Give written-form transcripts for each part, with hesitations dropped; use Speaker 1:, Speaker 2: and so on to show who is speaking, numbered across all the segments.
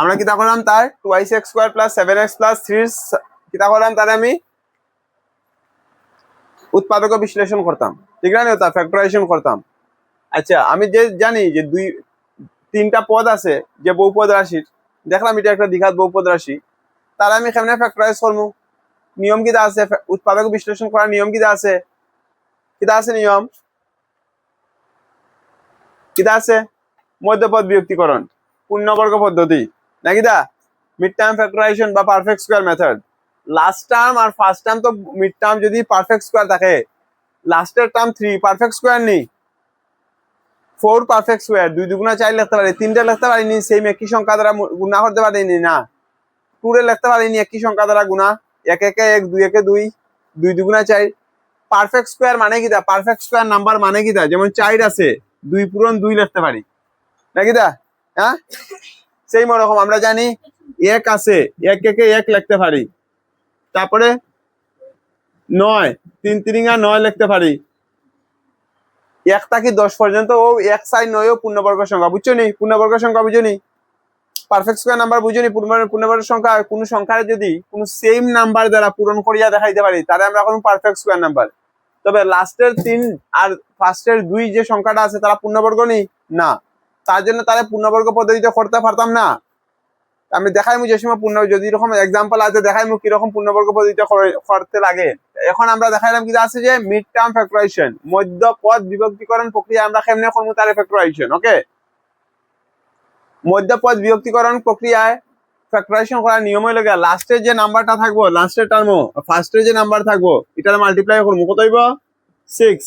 Speaker 1: আমরা কিতা করলাম তার 2x square plus 7x plus 3 কিতা করলাম তার আমি উৎপাদক বিশ্লেষণ করতাম, ঠিক না? তা ফ্যাক্টরাইজেশন করতাম। আচ্ছা, আমি যে জানি যে তিনটা পদ আছে যে বহুপদ রাশির, দেখলাম এটা একটা দ্বিঘাত বহুপদ রাশি, তার আমি কেমনে ফ্যাক্টরাইজ করবো? নিয়ম কিতা আছে? উৎপাদক বিশ্লেষণ করার নিয়ম কিতা আছে? কিতা আছে নিয়ম? কিতা আছে? মধ্যপদ বিভক্তিকরণ, পূর্ণবর্গ পদ্ধতি, নাকি দা মিড টার্ম ফ্যাক্টরাইজেশন বা perfect square method. Last term আর ফার্স্ট টার্ম তো মিড টার্ম যদি পারফেক্ট স্কয়ার থাকে, লাস্টের টার্ম 3 পারফেক্ট স্কয়ার নেই, 4 পারফেক্ট স্কয়ার, 2 দুগুণা 4 লিখতে পারি, 3টা লিখতে পারিনি সেম একই সংখ্যা দ্বারা গুণা করতে পারিনি না, 2 রে লিখতে পারিনি একই সংখ্যা দ্বারা গুণা, 1 1 1 2 1 2, 2 দুগুণা 4। পারফেক্ট স্কয়ার মানে কিটা? পারফেক্ট স্কয়ার নাম্বার মানে কিটা? যেমন 4 আছে 2 পূরণ 2 লিখতে পারি, নাকি দা? হ্যাঁ, সেই রকম আমরা জানি 1 আছে 1 1 1 লিখতে পারি, তারপরে 9 3 3 9 লিখতে পারি, 1 থেকে 10 পর্যন্ত ও 1 4 9 ও পূর্ণবর্গ সংখ্যা, বুঝছো নি? পূর্ণবর্গ সংখ্যা বুঝো নি? পারফেক্ট স্কয়ার নাম্বার বুঝো নি? পূর্ণবর্গ সংখ্যা কোন সংখ্যার যদি কোন সেম নাম্বার দ্বারা পূরণ করিয়া দেখাইতে পারি তাহলে আমরা এখন পারফেক্ট স্কয়ার নাম্বার। তবে লাস্টের 3 আর ফার্স্টের 2 যে সংখ্যাটা আছে তারা পূর্ণবর্গ নেই না, তার জন্য তারা পূর্ণবর্গ পদ্ধতিতে করতে পারতাম না। আমি দেখাইমু যে সময় যদি এরকম এক্সাম্পল আছে দেখাইমু কিরকম পূর্ণবর্গ পদ্ধতিতে করতে লাগে। এখন আমরা দেখাইলাম কি আছে যে মিড টার্ম ফ্যাক্টরাইজেশন, মধ্য পদ বিভক্তিকরণ প্রক্রিয়া আমরা কেমনে করবো তার ফ্যাক্টরাইজেশন। ওকে, মধ্য পদ বিভক্তিকরণ প্রক্রিয়ায় ফ্যাক্টরাইজেশন করার নিয়ম হইল গিয়া লাস্টের যে নাম্বারটা থাকবো, লাস্টের টার্ম ফার্স্টের যে নাম্বার থাকবো এটার মাল্টিপ্লাই করবো, কত হইব? 6।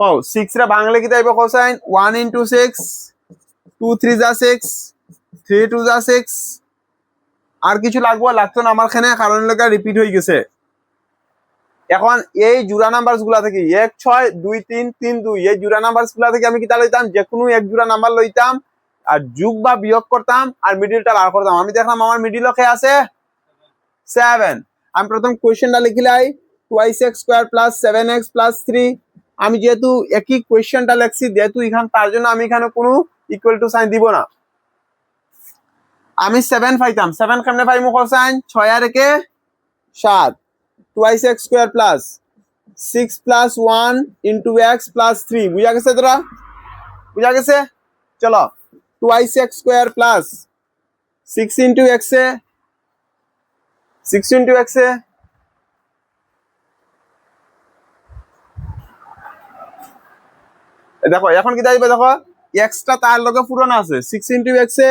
Speaker 1: ও 6 রে বাংলা কি তাইব কোসাইন 1 into 6, 2 3 যা 6, 3 2 যা 6। আর কিছু লাগতো না আমার এখানে, কারণ লেখা রিপিট হয়ে গেছে। এখন এই জোড়া নাম্বারস গুলা থেকে 1 6 2 3 3 2 এই জোড়া নাম্বারস গুলা থেকে আমি কিতা লইতাম? যে কোনো এক জোড়া নাম্বার লইতাম আর যোগ বা বিয়োগ করতাম আর মিডিলটা বার করতাম। আমি দেখলাম আমার মিডিলও কে আছে 7। আমি প্রথম কোয়েশ্চেনটা লিখিলাই 2x square plus 7x plus 3। আমি যেহেতু একই কোয়েশ্চেনটা লিখছি যেহেতু এখান, তার জন্য আমি এখানে কোনো ইকুয়াল টু সাইন দিব না। আমি 7 পাইতাম, 7 কেমনে পাইমু কোসাইন? 6 আর 1 7, 2x square plus 6 plus 1 into x plus 3। বুঝা গেছে তোরা? বুঝা গেছে? চলো 2x square plus 6 into x এ 6 ইনটু x এ দেখো এখন কি যাইবে, দেখো x টা তার লগে পুরনো আছে, 6 ইনটু x এ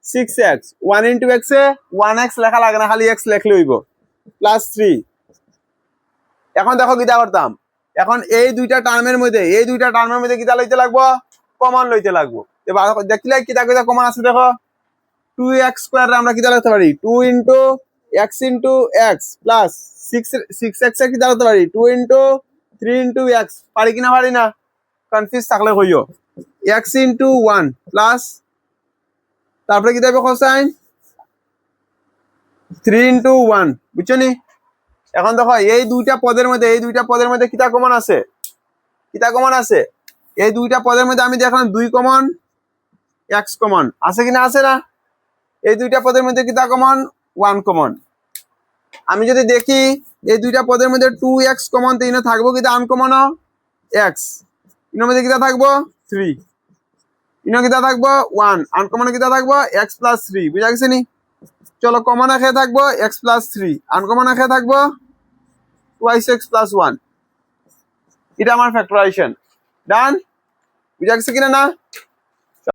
Speaker 1: 6x, 1 ইনটু x এ 1x লেখা লাগে না, খালি x লিখলে হইব, প্লাস 3। এখন দেখো কিটা করতাম, এখন এই দুইটা টার্মের মধ্যে কিটা লইতে লাগবো? কমন লইতে লাগবো। এবার দেখলে কিটা কিটা কমন আছে, দেখো 2x স্কয়ার আমরা কিটা লিখতে পারি 2 into x into x plus 6x এর কিটা লিখতে পারি 2 ইনটু 3 ইনটু x। পারি কিনা? পারি না? কনফিউজ থাকলে কইও। x ইনটু 1 প্লাস তারপরে কি দেবে কোসাইন 3 ইনটু 1, বুঝছো নি? এখন দেখো এই দুইটা পদের মধ্যে কিটা কমন আছে? এই দুইটা পদের মধ্যে আমি দেখলাম 2 কমন, x কমন আছে কিনা? আছে না? এই দুইটা পদের মধ্যে কিটা কমন? 1 কমন। আমি যদি দেখি এই দুইটা পদের মধ্যে 2x কমন, তো ইনো থাকবো কিটা আনকমন x, ইনোর মধ্যে কিটা থাকবো 3, ইনো কিটা থাকবো 1, আনকমন কিটা থাকবো x প্লাস 3। বুঝা গেছে নি? চলো কমন এখানে থাকবো x প্লাস 3, আনকমন এখানে থাকবো 2x প্লাস 1। এটা আমার ফ্যাক্টরাইজেশন ডান। বুঝা গেছে কিনা? না